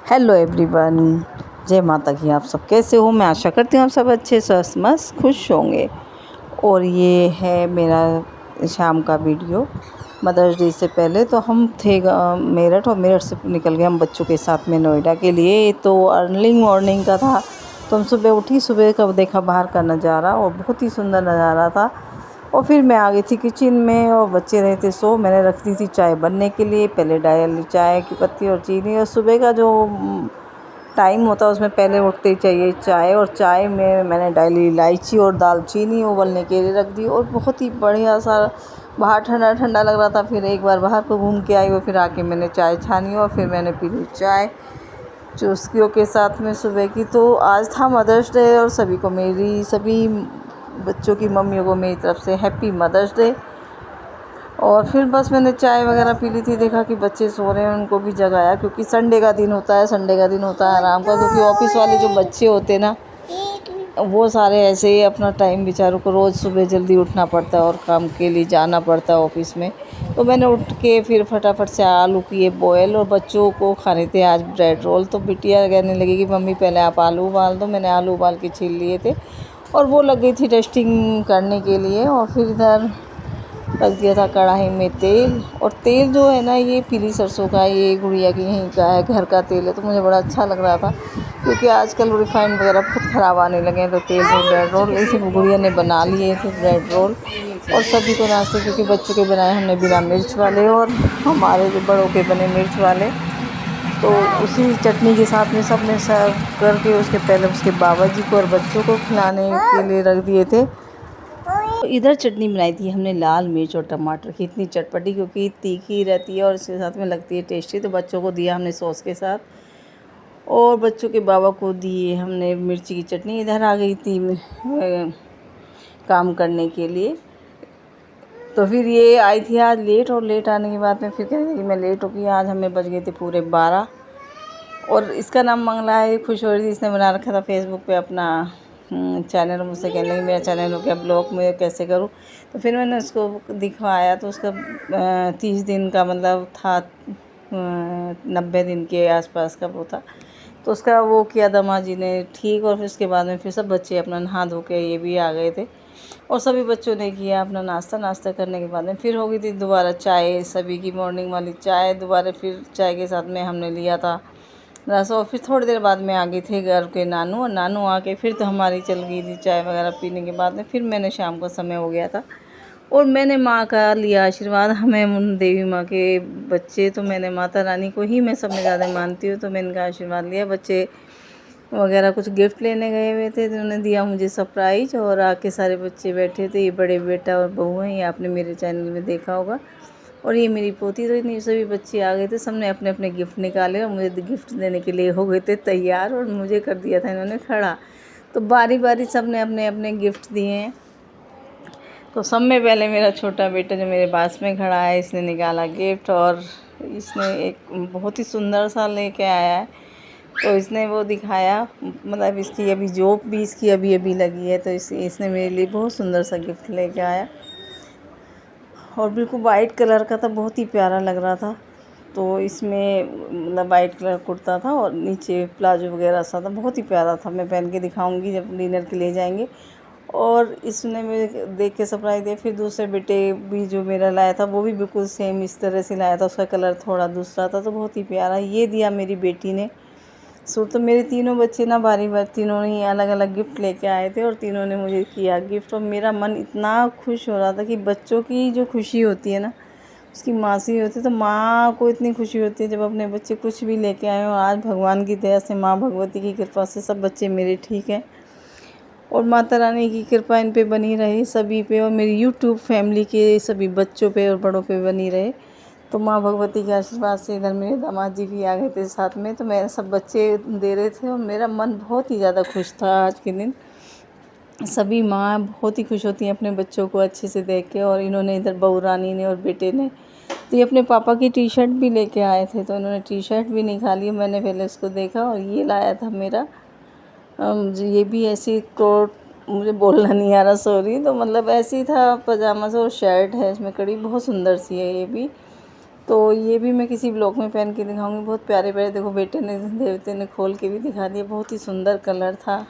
Hello everyone, जय माता की। आप सब कैसे हो? मैं आशा करती हूँ आप सब अच्छे स्वस्थ मस्त खुश होंगे। और ये है मेरा शाम का वीडियो। मदर्स डे से पहले तो हम थे मेरठ, और मेरठ से निकल गए हम बच्चों के साथ में नोएडा के लिए। तो अर्ली मॉर्निंग का था, तो हम सुबह उठी, सुबह का देखा बाहर का नज़ारा, और बहुत ही सुंदर नज़ारा था। और फिर मैं आ गई थी किचन में, और बच्चे रहे थे सो। मैंने रख दी थी चाय बनने के लिए। पहले डाली चाय की पत्ती और चीनी, और सुबह का जो टाइम होता है उसमें पहले उठते ही चाहिए चाय। और चाय में मैंने डाली इलायची और दालचीनी उबलने के लिए रख दी। और बहुत ही बढ़िया सा, बाहर ठंडा ठंडा लग रहा था। फिर एक बार बाहर को घूम के आई, और फिर आके मैंने चाय छानी, और फिर मैंने पी ली चाय चुस्कियों के साथ में सुबह की। तो आज था मदर्स डे, और सभी को, मेरी सभी बच्चों की मम्मियों को मेरी तरफ से हैप्पी मदर्स डे। और फिर बस मैंने चाय वगैरह पी ली थी। देखा कि बच्चे सो रहे हैं, उनको भी जगाया, क्योंकि संडे का दिन होता है, संडे का दिन होता है आराम का। क्योंकि ऑफिस वाले जो बच्चे होते हैं ना, वो सारे ऐसे ही अपना टाइम, बेचारों को रोज़ सुबह जल्दी उठना पड़ता है और काम के लिए जाना पड़ता है ऑफिस में। तो मैंने उठ के फिर फटाफट से आलू किए बॉयल, और बच्चों को खाने थे आज ब्रेड रोल। तो बिटिया कहने लगी कि मम्मी पहले आप आलू उबाल दो। मैंने आलू उबाल के छील लिए थे, और वो लग गई थी टेस्टिंग करने के लिए। और फिर इधर रख दिया था कढ़ाई में तेल। और तेल जो है ना, ये पीली सरसों का, ये गुड़िया की यहीं का है, घर का तेल है। तो मुझे बड़ा अच्छा लग रहा था, क्योंकि आजकल रिफाइंड वगैरह बहुत ख़राब आने लगे हैं। तो तेल में ब्रेड रोल, इसी गुड़िया ने बना लिए थे ब्रेड रोल, और सभी को नाश्ते, क्योंकि बच्चों के बनाए हमने बिना मिर्च वाले, और हमारे जो बड़ों के बने मिर्च वाले। तो उसी चटनी के साथ में सब ने सर्व करके, उसके पहले उसके बाबा जी को और बच्चों को खिलाने के लिए रख दिए थे। तो इधर चटनी बनाई थी हमने लाल मिर्च और टमाटर की, इतनी चटपटी, क्योंकि तीखी रहती है और इसके साथ में लगती है टेस्टी। तो बच्चों को दिया हमने सॉस के साथ, और बच्चों के बाबा को दिए हमने मिर्ची की चटनी। इधर आ गई थी काम करने के लिए। तो फिर ये आई थी आज लेट, और लेट आने के बाद में फिर कह रही कि मैं लेट हो गई। आज हमें बज गए थे पूरे 12। और इसका नाम मंगला है, खुश हो रही थी। इसने बना रखा था फेसबुक पे अपना चैनल। मुझसे कहने लगी मेरा चैनल हो गया ब्लॉग में, कैसे करूँ। तो फिर मैंने उसको दिखवाया, तो उसका 30 दिन का मतलब था, 90 दिन के आसपास का वो था। तो उसका वो किया दामाद जी ने ठीक। और फिर उसके बाद में फिर सब बच्चे अपना नहा धो के ये भी आ गए थे, और सभी बच्चों ने किया अपना नाश्ता करने के बाद में फिर हो गई थी दोबारा चाय, सभी की मॉर्निंग वाली चाय। दोबारा फिर चाय के साथ में हमने लिया था रस। और फिर थोड़ी देर बाद में आ गए थे घर के नानू, और नानू आके फिर तो हमारी चल गई थी चाय वगैरह पीने के बाद में। फिर मैंने शाम का समय हो गया था, और मैंने माँ का लिया आशीर्वाद। हमें उन देवी माँ के बच्चे, तो मैंने माता रानी को ही मैं सब में ज़्यादा मानती हूँ, तो मैंने इनका आशीर्वाद लिया। बच्चे वगैरह कुछ गिफ्ट लेने गए हुए थे, तो उन्होंने दिया मुझे सरप्राइज़। और आके सारे बच्चे बैठे थे, ये बड़े बेटा और बहू हैं, ये आपने मेरे चैनल में देखा होगा। और ये मेरी पोती। तो इतनी सभी बच्चे आ गए थे, सबने अपने अपने गिफ्ट निकाले, और मुझे गिफ्ट देने के लिए हो गए थे तैयार, और मुझे कर दिया था इन्होंने खड़ा। तो बारी बारी सब ने अपने अपने गिफ्ट दिए हैं। तो सब में पहले मेरा छोटा बेटा जो मेरे पास में खड़ा है, इसने निकाला गिफ्ट, और इसने एक बहुत ही सुंदर सा लेके आया है। तो इसने वो दिखाया, मतलब इसकी अभी जॉब भी इसकी अभी अभी लगी है। तो इसने मेरे लिए बहुत सुंदर सा गिफ्ट लेके आया, और बिल्कुल वाइट कलर का था, बहुत ही प्यारा लग रहा था। तो इसमें मतलब वाइट कलर कुर्ता था, और नीचे प्लाजो वगैरह सा था, बहुत ही प्यारा था। मैं पहन के दिखाऊंगी जब डिनर के लिए जाएंगे। और इसने मुझे देख के सरप्राइज़ दिया। फिर दूसरे बेटे भी जो मेरा लाया था, वो भी बिल्कुल सेम इस तरह से लाया था, उसका कलर थोड़ा दूसरा था, तो बहुत ही प्यारा। ये दिया मेरी बेटी ने सूट। तो मेरे तीनों बच्चे ना बारी बार, तीनों ही अलग अलग गिफ्ट लेके आए थे, और तीनों ने मुझे किया गिफ्ट। और मेरा मन इतना खुश हो रहा था कि बच्चों की जो खुशी होती है ना, उसकी माँ से ही होती है। तो माँ को इतनी खुशी होती है जब अपने बच्चे कुछ भी लेके आए। और आज भगवान की दया से, माँ भगवती की कृपा से सब बच्चे मेरे ठीक हैं, और माता रानी की कृपा इन पे बनी रहे सभी पे, और मेरी यूट्यूब फैमिली के सभी बच्चों पे और बड़ों पे बनी रहे। तो माँ भगवती के आशीर्वाद से इधर मेरे दामाद जी भी आ गए थे साथ में। तो मेरे सब बच्चे दे रहे थे, और मेरा मन बहुत ही ज़्यादा खुश था आज के दिन। सभी माँ बहुत ही खुश होती हैं अपने बच्चों को अच्छे से देख के। और इन्होंने इधर बहू रानी ने और बेटे ने, तो ये अपने पापा की टी शर्ट भी लेके आए थे, तो इन्होंने टी शर्ट भी निकाली। मैंने पहले उसको देखा, और ये लाया था मेरा ये भी ऐसी कोट, मुझे बोलना नहीं आ रहा सॉरी। तो मतलब ऐसी था पजामा सा, और शर्ट है इसमें कड़ी, बहुत सुंदर सी है ये भी। तो ये भी मैं किसी ब्लॉग में पहन के दिखाऊंगी। बहुत प्यारे प्यारे, देखो बेटे ने देवते ने खोल के भी दिखा दिया, बहुत ही सुंदर कलर था।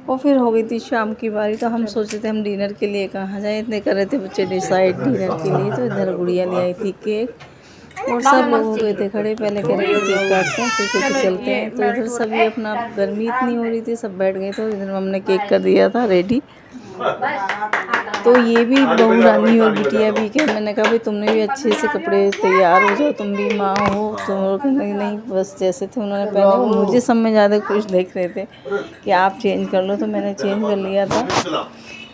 और फिर हो गई थी शाम की बारी, तो हम सोचे थे हम डिनर के लिए कहाँ जाए, इतने कर रहे थे बच्चे डिसाइड डिनर के लिए। तो इधर गुड़िया ले आई थी केक और सब लोग हो गए थे खड़े, पहले कह रहे थे केक काटते हैं फिर कुछ चलते हैं। तो इधर सभी अपना, गर्मी इतनी हो रही थी सब बैठ गए थे, इधर हमने केक कर दिया था रेडी। तो ये भी बहू रानी और बिटिया भी क्या, मैंने कहा भाई तुमने भी अच्छे से कपड़े तैयार हो जाओ, तुम भी माँ हो। तो नहीं बस जैसे थे उन्होंने पहने, और मुझे सब में ज़्यादा खुश देख रहे थे कि आप चेंज कर लो, तो मैंने चेंज कर लिया था।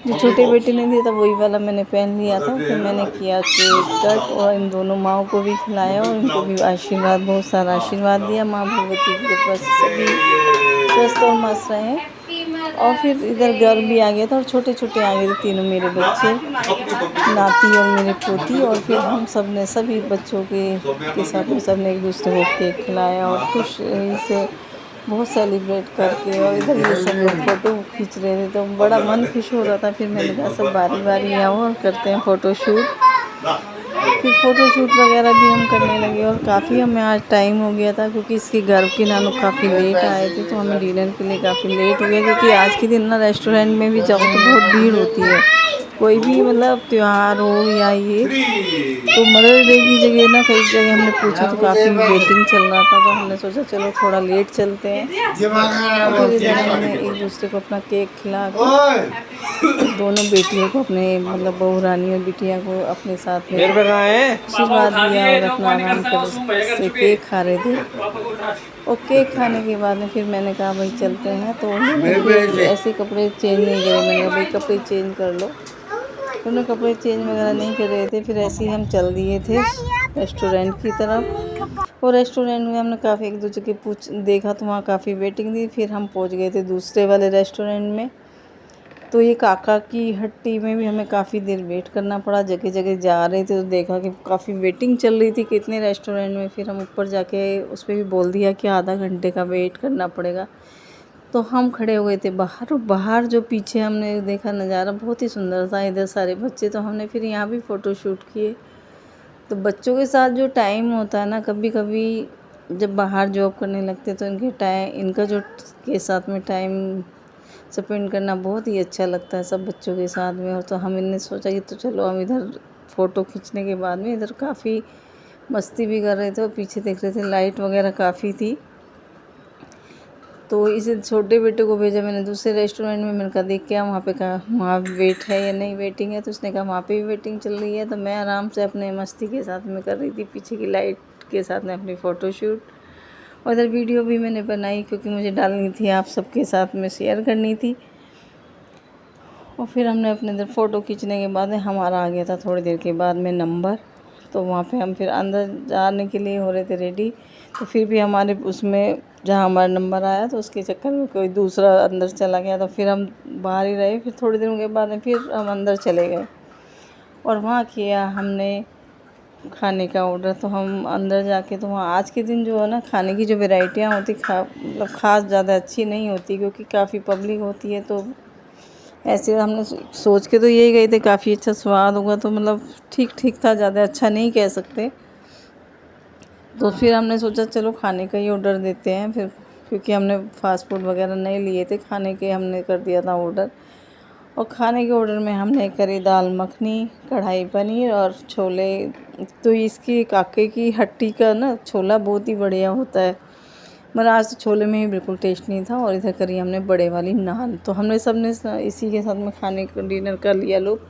जो छोटे बेटे ने दिया था वही वाला मैंने पहन लिया था। फिर मैंने किया केक कट और इन दोनों माँओं को भी खिलाया और इनको भी आशीर्वाद, बहुत सारा आशीर्वाद दिया। माँ भगवती की कृपा से सभी स्वस्थ और मस्त रहे। और फिर इधर घर भी आ गया था और छोटे छोटे आ गए थे तीनों मेरे बच्चे, नाती और मेरे पोती। और फिर हम सब ने सभी बच्चों के साथ में सब ने एक दूसरे को केक खिलाया और खुश से बहुत सेलिब्रेट करके। और इधर ये सब लोग फ़ोटो खींच रहे थे, तो बड़ा मन खुश हो रहा था। फिर मैंने कहा सब बारी बारी आओ और करते हैं फ़ोटो शूट। फिर फ़ोटो शूट वगैरह भी हम करने लगे। और काफ़ी हमें आज टाइम हो गया था, क्योंकि इसके घर के नानू काफ़ी लेट आए थे, तो हमें डिनर के लिए काफ़ी लेट हो गया। क्योंकि आज के दिन ना रेस्टोरेंट में भी जाओ तो बहुत भीड़ होती है, कोई भी मतलब त्यौहार हो या ये। तो मदर्स डे की जगह ना कई जगह हमने पूछा तो काफ़ी वेटिंग चल रहा था, तो हमने सोचा चलो थोड़ा लेट चलते हैं। और फिर इधर हमने एक दूसरे को अपना केक खिला के दोनों बेटियों को, अपने मतलब बहू रानी और बिटिया को अपने साथ में आशीर्वाद दिया और अपना आराम से केक खा रहे थे। और केक खाने के बाद में फिर मैंने कहा भाई चलते हैं। तो फिर ऐसे कपड़े चेंज नहीं करे, मैंने कहा भाई कपड़े चेंज कर लो। उन्होंने कपड़े चेंज वगैरह नहीं कर रहे थे। फिर ऐसे ही हम चल दिए थे रेस्टोरेंट की तरफ। और रेस्टोरेंट में हमने काफ़ी एक दूसरे के देखा, तो वहाँ काफ़ी वेटिंग थी। फिर हम पहुँच गए थे दूसरे वाले रेस्टोरेंट में। तो ये काका की हट्टी में भी हमें काफ़ी देर वेट करना पड़ा, जगह जगह जा रहे थे तो देखा कि काफ़ी वेटिंग चल रही थी कितने रेस्टोरेंट में। फिर हम ऊपर जाके उस पर भी बोल दिया कि आधा घंटे का वेट करना पड़ेगा। तो हम खड़े हो गए थे बाहर, और बाहर जो पीछे हमने देखा नज़ारा बहुत ही सुंदर था, इधर सारे बच्चे। तो हमने फिर यहाँ भी फ़ोटो शूट किए। तो बच्चों के साथ जो टाइम होता है ना, कभी कभी जब बाहर जॉब करने लगते तो इनका जो के साथ में टाइम स्पेंड करना बहुत ही अच्छा लगता है सब बच्चों के साथ में। और तो हम इनने सोचा कि तो चलो हम इधर फ़ोटो खींचने के बाद में इधर काफ़ी मस्ती भी कर रहे थे और पीछे देख रहे थे लाइट वगैरह काफ़ी थी। तो इसे छोटे बेटे को भेजा मैंने दूसरे रेस्टोरेंट में। मैंने कहा देख क्या वहाँ पे कहा वहाँ वेट है या नहीं वेटिंग है। तो उसने कहा वहाँ पे भी वेटिंग चल रही है। तो मैं आराम से अपने मस्ती के साथ में कर रही थी पीछे की लाइट के साथ में अपनी फ़ोटो शूट। और इधर वीडियो भी मैंने बनाई, क्योंकि मुझे डालनी थी, आप सबके साथ में शेयर करनी थी। और फिर हमने अपने इधर फ़ोटो खींचने के बाद हमारा आ गया था थोड़ी देर के बाद में नंबर। तो वहाँ पे हम फिर अंदर जाने के लिए हो रहे थे रेडी। तो फिर भी हमारे उसमें जहाँ हमारा नंबर आया तो उसके चक्कर में कोई दूसरा अंदर चला गया, तो फिर हम बाहर ही रहे। फिर थोड़ी देर के बाद में फिर हम अंदर चले गए और वहाँ किया हमने खाने का ऑर्डर। तो हम अंदर जाके, तो वहाँ आज के दिन जो है ना खाने की जो वैरायटियाँ होती मतलब ख़ास ज़्यादा अच्छी नहीं होती, क्योंकि काफ़ी पब्लिक होती है। तो ऐसे हमने सोच के तो यही गए थे काफ़ी अच्छा स्वाद होगा, तो मतलब ठीक ठीक था, ज़्यादा अच्छा नहीं कह सकते। तो फिर हमने सोचा चलो खाने का ही ऑर्डर देते हैं फिर, क्योंकि हमने फ़ास्ट फूड वगैरह नहीं लिए थे, खाने के हमने कर दिया था ऑर्डर। और खाने के ऑर्डर में हमने करी दाल मखनी, कढ़ाई पनीर और छोले। तो इसकी काके की हट्टी का ना छोला बहुत ही बढ़िया होता है, मगर आज तो छोले में ही बिल्कुल टेस्ट नहीं था। और इधर करी हमने बड़े वाली नान। तो हमने सब ने इसी के साथ में खाने का डिनर कर लिया लोग।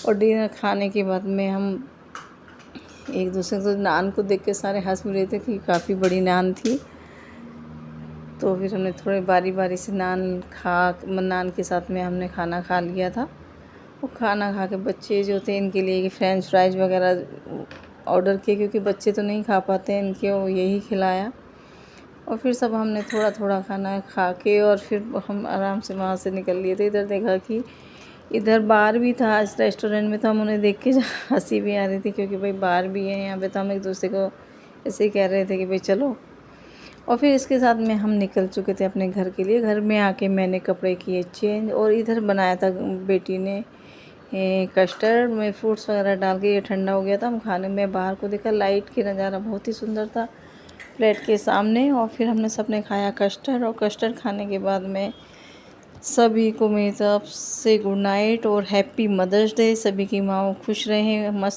और डिनर खाने के बाद में हम एक दूसरे को नान को देख के सारे हंस भी रहे थे कि काफ़ी बड़ी नान थी। तो फिर हमने थोड़े बारी बारी से नान के साथ में हमने खाना खा लिया था। वो खाना खा के बच्चे जो थे इनके लिए फ्रेंच फ्राइज वगैरह ऑर्डर किए, क्योंकि बच्चे तो नहीं खा पाते हैं, इनके वो यही खिलाया। और फिर सब हमने थोड़ा थोड़ा खाना खा के और फिर हम आराम से वहाँ से निकल लिए थे। इधर देखा कि इधर बार भी था इस रेस्टोरेंट में, तो हम उन्हें देख के हंसी भी आ रही थी, क्योंकि भाई बार भी है यहाँ पे। तो हम एक दूसरे को ऐसे ही कह रहे थे कि भाई चलो। और फिर इसके साथ में हम निकल चुके थे अपने घर के लिए। घर में आके मैंने कपड़े किए चेंज, और इधर बनाया था बेटी ने ये कस्टर्ड में फ्रूट्स वगैरह डाल के ये ठंडा हो गया था। हम खाने में बाहर को देखा, लाइट की नज़ारा बहुत ही सुंदर था प्लेट के सामने। और फिर हमने सबने खाया कस्टर्ड, और कस्टर्ड खाने के बाद में सभी को मेरी तरफ से गुड नाइट और हैप्पी मदर्स डे। सभी की माँ खुश रहें, मस्त